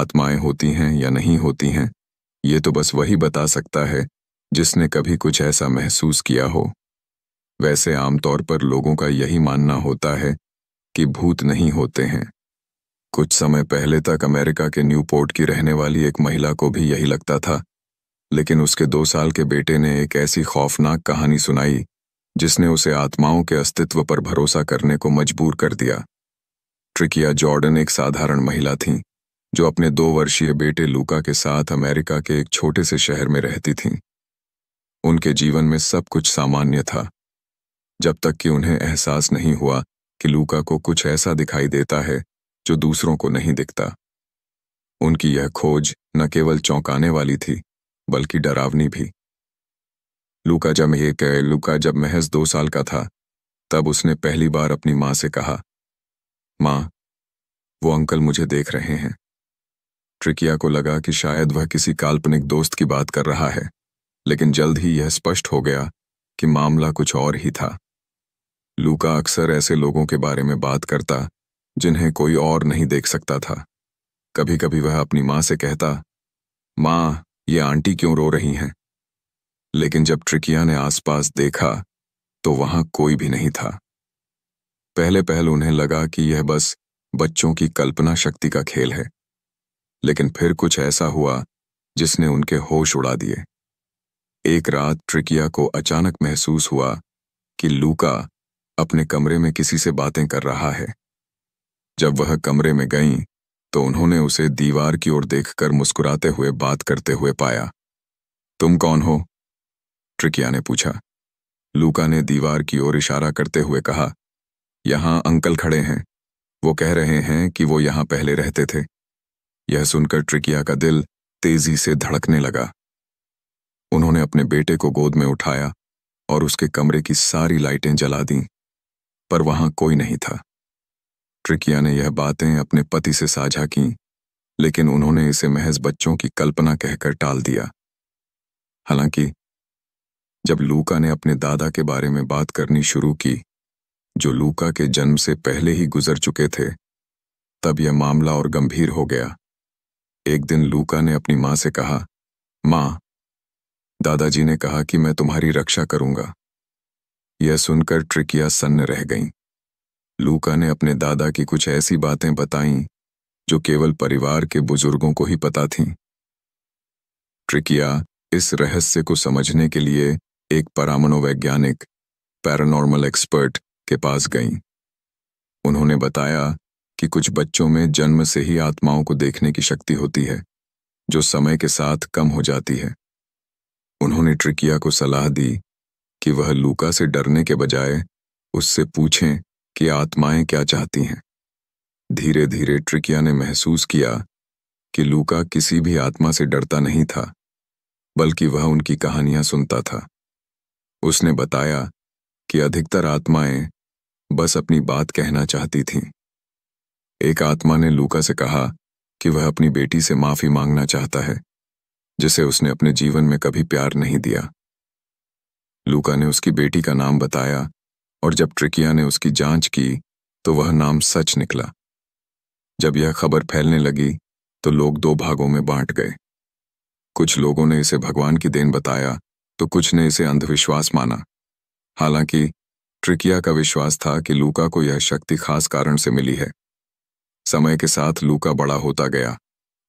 आत्माएं होती हैं या नहीं होती हैं, ये तो बस वही बता सकता है जिसने कभी कुछ ऐसा महसूस किया हो। वैसे आमतौर पर लोगों का यही मानना होता है कि भूत नहीं होते हैं। कुछ समय पहले तक अमेरिका के न्यूपोर्ट की रहने वाली एक महिला को भी यही लगता था, लेकिन उसके 2 साल के बेटे ने एक ऐसी खौफनाक कहानी सुनाई जिसने उसे आत्माओं के अस्तित्व पर भरोसा करने को मजबूर कर दिया। ट्रिकिया जॉर्डन एक साधारण महिला थीं, जो अपने 2 वर्षीय बेटे लूका के साथ अमेरिका के एक छोटे से शहर में रहती थीं। उनके जीवन में सब कुछ सामान्य था, जब तक कि उन्हें एहसास नहीं हुआ कि लूका को कुछ ऐसा दिखाई देता है जो दूसरों को नहीं दिखता। उनकी यह खोज न केवल चौंकाने वाली थी, बल्कि डरावनी भी। लूका जब महज 2 साल का था, तब उसने पहली बार अपनी माँ से कहा, माँ, वो अंकल मुझे देख रहे हैं। ट्रिकिया को लगा कि शायद वह किसी काल्पनिक दोस्त की बात कर रहा है, लेकिन जल्द ही यह स्पष्ट हो गया कि मामला कुछ और ही था। लूका अक्सर ऐसे लोगों के बारे में बात करता जिन्हें कोई और नहीं देख सकता था। कभी कभी वह अपनी माँ से कहता, माँ, ये आंटी क्यों रो रही हैं? लेकिन जब ट्रिकिया ने आसपास देखा तो वहां कोई भी नहीं था। पहले पहल उन्हें लगा कि यह बस बच्चों की कल्पना शक्ति का खेल है, लेकिन फिर कुछ ऐसा हुआ जिसने उनके होश उड़ा दिए। एक रात ट्रिकिया को अचानक महसूस हुआ कि लूका अपने कमरे में किसी से बातें कर रहा है। जब वह कमरे में गईं, तो उन्होंने उसे दीवार की ओर देखकर मुस्कुराते हुए बात करते हुए पाया। तुम कौन हो? ट्रिकिया ने पूछा। लूका ने दीवार की ओर इशारा करते हुए कहा, यहां अंकल खड़े हैं, वो कह रहे हैं कि वो यहां पहले रहते थे। यह सुनकर ट्रिकिया का दिल तेजी से धड़कने लगा। उन्होंने अपने बेटे को गोद में उठाया और उसके कमरे की सारी लाइटें जला दीं, पर वहां कोई नहीं था। ट्रिकिया ने यह बातें अपने पति से साझा कीं, लेकिन उन्होंने इसे महज बच्चों की कल्पना कहकर टाल दिया। हालांकि जब लूका ने अपने दादा के बारे में बात करनी शुरू की, जो लूका के जन्म से पहले ही गुजर चुके थे, तब यह मामला और गंभीर हो गया। एक दिन लूका ने अपनी माँ से कहा, माँ, दादाजी ने कहा कि मैं तुम्हारी रक्षा करूंगा। यह सुनकर ट्रिकिया सन्न रह गईं। लूका ने अपने दादा की कुछ ऐसी बातें बताईं जो केवल परिवार के बुजुर्गों को ही पता थीं। ट्रिकिया इस रहस्य को समझने के लिए एक परामनोवैज्ञानिक, पैरानॉर्मल एक्सपर्ट के पास गईं। उन्होंने बताया कि कुछ बच्चों में जन्म से ही आत्माओं को देखने की शक्ति होती है, जो समय के साथ कम हो जाती है। उन्होंने ट्रिकिया को सलाह दी कि वह लूका से डरने के बजाय उससे पूछें कि आत्माएं क्या चाहती हैं। धीरे धीरे ट्रिकिया ने महसूस किया कि लूका किसी भी आत्मा से डरता नहीं था, बल्कि वह उनकी कहानियां सुनता था। उसने बताया कि अधिकतर आत्माएं बस अपनी बात कहना चाहती थीं। एक आत्मा ने लूका से कहा कि वह अपनी बेटी से माफी मांगना चाहता है, जिसे उसने अपने जीवन में कभी प्यार नहीं दिया। लूका ने उसकी बेटी का नाम बताया, और जब ट्रिकिया ने उसकी जांच की तो वह नाम सच निकला। जब यह खबर फैलने लगी तो लोग 2 भागों में बांट गए। कुछ लोगों ने इसे भगवान की देन बताया, तो कुछ ने इसे अंधविश्वास माना। हालांकि ट्रिकिया का विश्वास था कि लूका को यह शक्ति खास कारण से मिली है। समय के साथ लूका बड़ा होता गया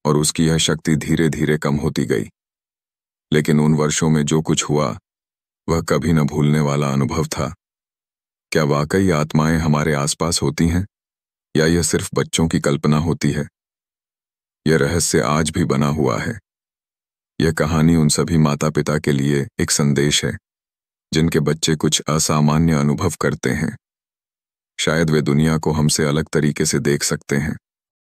और उसकी यह शक्ति धीरे धीरे कम होती गई। लेकिन उन वर्षों में जो कुछ हुआ, वह कभी न भूलने वाला अनुभव था। क्या वाकई आत्माएं हमारे आसपास होती हैं, या यह सिर्फ बच्चों की कल्पना होती है? यह रहस्य आज भी बना हुआ है। यह कहानी उन सभी माता पिता के लिए एक संदेश है जिनके बच्चे कुछ असामान्य अनुभव करते हैं। शायद वे दुनिया को हमसे अलग तरीके से देख सकते हैं,